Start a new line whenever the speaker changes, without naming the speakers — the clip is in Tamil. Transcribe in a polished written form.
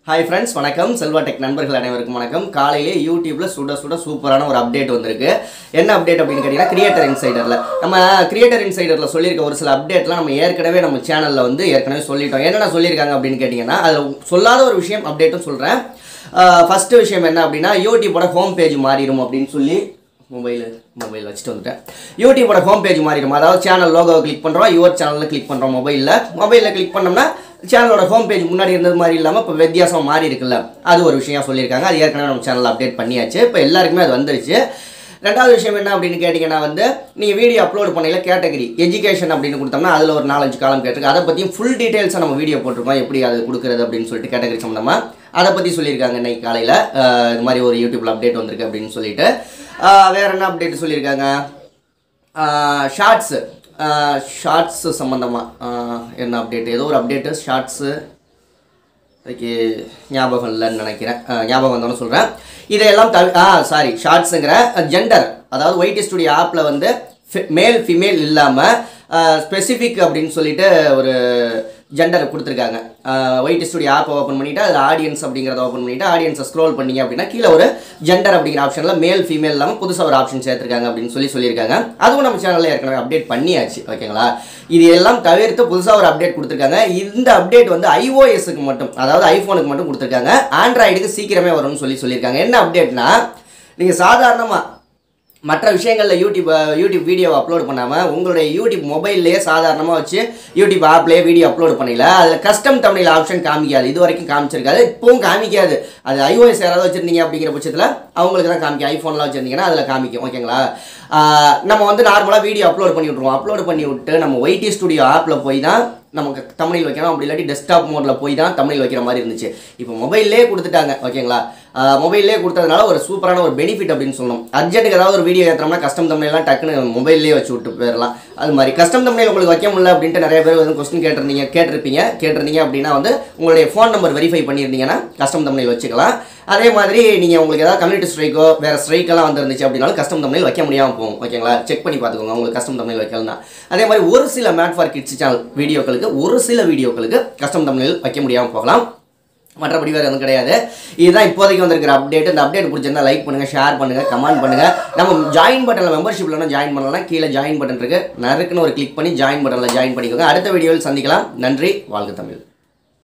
Hi friends, வணக்கம் செல்வா டெக் நண்பர்கள் அனைவருக்கும் வணக்கம். காலையிலே YouTubeல சுட சூப்பரான ஒரு அப்டேட் வந்திருக்கு. என்ன அப்டேட் அப்படினு கேட்டினா கிரியேட்டர் இன்சைடர்ல. நம்ம கிரியேட்டர் இன்சைடர்ல சொல்லிருக்க ஒரு சில அப்டேட்லாம் நம்ம ஏற்கனவே நம்ம சேனல்ல வந்து ஏற்கனவே சொல்லிட்டோம். என்னென்ன சொல்லிருக்காங்க அப்படினு கேட்டிங்கனா அது சொல்லாத ஒரு விஷயம் அப்டேட்டும் சொல்றேன். ஃபர்ஸ்ட் விஷயம் என்ன அப்படினா YouTubeோட ஹோம் பேஜ் மாறிடும் அப்படினு சொல்லி மொபைல் வச்சிட்டு வந்துட்டேன். YouTubeோட ஹோம் பேஜ் மாறிடும். அதாவது சேனல் லோகோவை கிளிக் பண்றோம், யுவர் சேனல்ல கிளிக் பண்றோம் மொபைல்ல கிளிக் பண்ணோம்னா சேனலோட ஹோம் பேஜ் முன்னாடி இருந்தது மாதிரி இல்லாமல் இப்போ வித்தியாசம் மாறி இருக்குல்ல, அது ஒரு விஷயம் சொல்லியிருக்காங்க. அது ஏற்கனவே நம்ம சேனலில் அப்டேட் பண்ணியாச்சு. இப்போ எல்லாருக்குமே அது வந்துருச்சு. ரெண்டாவது விஷயம் என்ன அப்படின்னு கேட்டிங்கன்னா வந்து நீங்கள் வீடியோ அப்லோட் பண்ணையில் கேட்டகரி எஜுகேஷன் அப்படின்னு கொடுத்தோம்னா அதில் ஒரு 4-5 காலம் கேட்டிருக்கு. அதை பற்றியும் ஃபுல் டீட்டெயில்ஸாக நம்ம வீடியோ போட்டிருக்கோம், எப்படி அது கொடுக்குறது அப்படின்னு சொல்லிட்டு கேட்டகரி சம்மந்தமாக அதை பற்றி சொல்லியிருக்காங்க. இன்றைக்கி காலையில் இது மாதிரி ஒரு யூடியூப்பில் அப்டேட் வந்திருக்கு அப்படின்னு சொல்லிட்டு வேறு என்ன அப்டேட் சொல்லியிருக்காங்க, ஷார்ட்ஸு சம்மந்தமாக என்ன அப்டேட், ஏதோ ஒரு அப்டேட்டு ஷார்ட்ஸு அதுக்கு ஞாபகம் இல்லைன்னு நினைக்கிறேன், ஞாபகம் வந்தோன்னு சொல்கிறேன். இதையெல்லாம் ஷார்ட்ஸுங்கிற ஜெண்டர், அதாவது ஒயிட் ஸ்டுடியோ ஆப்பில் வந்து மேல் ஃபீமேல் இல்லாமல் ஸ்பெசிஃபிக் அப்படின்னு சொல்லிட்டு ஒரு ஜெண்டர் கொடுத்துருக்காங்க. ஒயிட் ஸ்டுடியோ ஆப்பை ஓப்பன் பண்ணிவிட்டு அதில் ஆடியன்ஸ் அப்படிங்கிறத ஓப்பன் பண்ணிவிட்டு ஆடியன்ஸை ஸ்க்ரோல் பண்ணிங்க அப்படின்னா கீழே ஒரு ஜெண்டர் அப்படிங்கிற ஆப்ஷனில் மேல் ஃபீமேல் இல்லாமல் புதுசாக ஒரு ஆப்ஷன் சேர்த்துருக்காங்க அப்படின்னு சொல்லியிருக்காங்க. அதுவும் நம்ம சேனலில் ஏற்கனவே அப்டேட் பண்ணியாச்சு. ஓகேங்களா, இது எல்லாம் தவிர்த்து புதுசாக ஒரு அப்டேட் கொடுத்துருக்காங்க. இந்த அப்டேட் வந்து iOSக்கு மட்டும், அதாவது ஐஃபோனுக்கு மட்டும் கொடுத்துருக்காங்க. ஆண்ட்ராய்டுக்கு சீக்கிரமே வரும்னு சொல்லியிருக்காங்க. என்ன அப்டேட்னா, நீங்கள் சாதாரணமாக மற்ற விஷயங்களில் யூடியூப் வீடியோ அப்லோட் பண்ணாமல் உங்களுடைய யூடியூப் மொபைல்லையே சாதாரணமாக வச்சு யூடியூப் ஆப்லேயே வீடியோ அப்லோட் பண்ணல, அதில் கஸ்டம் தமிழ் ஆப்ஷன் காமிக்காது. இது வரைக்கும் காமிச்சிருக்காது, இப்போவும் காமிக்காது. அது iOS யாராவது வச்சுருந்தீங்க அப்படிங்கிற பட்சத்தில் அவங்களுக்கு தான் காமிக்கும். ஐஃபோன்லாம் வச்சுருந்தீங்கன்னா அதில் காமிக்கும். ஓகேங்களா, நம்ம வந்து நார்மலாக வீடியோ அப்லோட் பண்ணி விட்ருவோம். அப்லோட் பண்ணி விட்டு நம்ம ஒயிட் ஸ்டுடியோ ஆப்பில் போய் தான் நமக்கு தமிழில் வைக்கணும், அப்படி இல்லாட்டி டெஸ்க்டாப் மோடில் போய் தான் தமிழ் வைக்கிற மாதிரி இருந்துச்சு. இப்போ மொபைல்லே கொடுத்துட்டாங்க. ஓகேங்களா, மொபைல்லே கொடுத்ததுனால ஒரு சூப்பரான ஒரு பெனிஃபிட் அப்படின்னு சொல்லணும். அர்ஜென்ட்டுக்கு ஏதாவது ஒரு வீடியோ ஏற்றுறோம்னா கஸ்டம் தமிழ்லாம் டக்குன்னு மொபைல்லே வச்சு விட்டு போயிடலாம். அது மாதிரி கஸ்டம் தமிழ் உங்களுக்கு வைக்க முடியல அப்படின்ட்டு நிறைய பேர் வந்து கொஸ்டின் கேட்டிருந்தீங்க அப்படின்னா வந்து உங்களுடைய ஃபோன் நம்பர் வெரிஃபை பண்ணியிருந்தீங்கன்னா கஸ்டம் தமிழ் வச்சுக்கலாம். அதே மாதிரி நீங்கள் உங்களுக்கு ஏதாவது கம்யூனிட்டி ஸ்ட்ரைக்கோ வேறு ஸ்ட்ரைக்கெல்லாம் வந்துருந்துச்சு அப்படின்னாலும் கஸ்டம் தமிழ் வைக்க முடியாமல் போகும். ஓகேங்களா, செக் பண்ணி பார்த்துக்கோங்க உங்களுக்கு கஸ்டம் தமிழ் வைக்கலாம். அதே மாதிரி ஒரு சில மேட் ஃபார் கிட்ஸ் சேனல் வீடியோக்களுக்கு கஸ்டம் தமிழ் வைக்க முடியாமல் போகலாம். மற்றபடி வேறு எதுவும் கிடையாது. இதுதான் இப்போதைக்கு வந்திருக்கிற அப்டேட். இந்த அப்டேட் பிடிச்சிருந்தா லைக் பண்ணுங்கள், ஷேர் பண்ணுங்கள், கமெண்ட் பண்ணுங்கள். நம்ம ஜாயின் பட்டனில் மெம்பர்ஷிப்பில் ஜாயின் பண்ணலாம். கீழே ஜாயின் பட்டன் இருக்குது, நறுக்குன்னு ஒரு கிளிக் பண்ணி ஜாயின் பட்டனில் ஜாயின் பண்ணிக்கோங்க. அடுத்த வீடியோவில் சந்திக்கலாம். நன்றி, வாழ்க தமிழ்.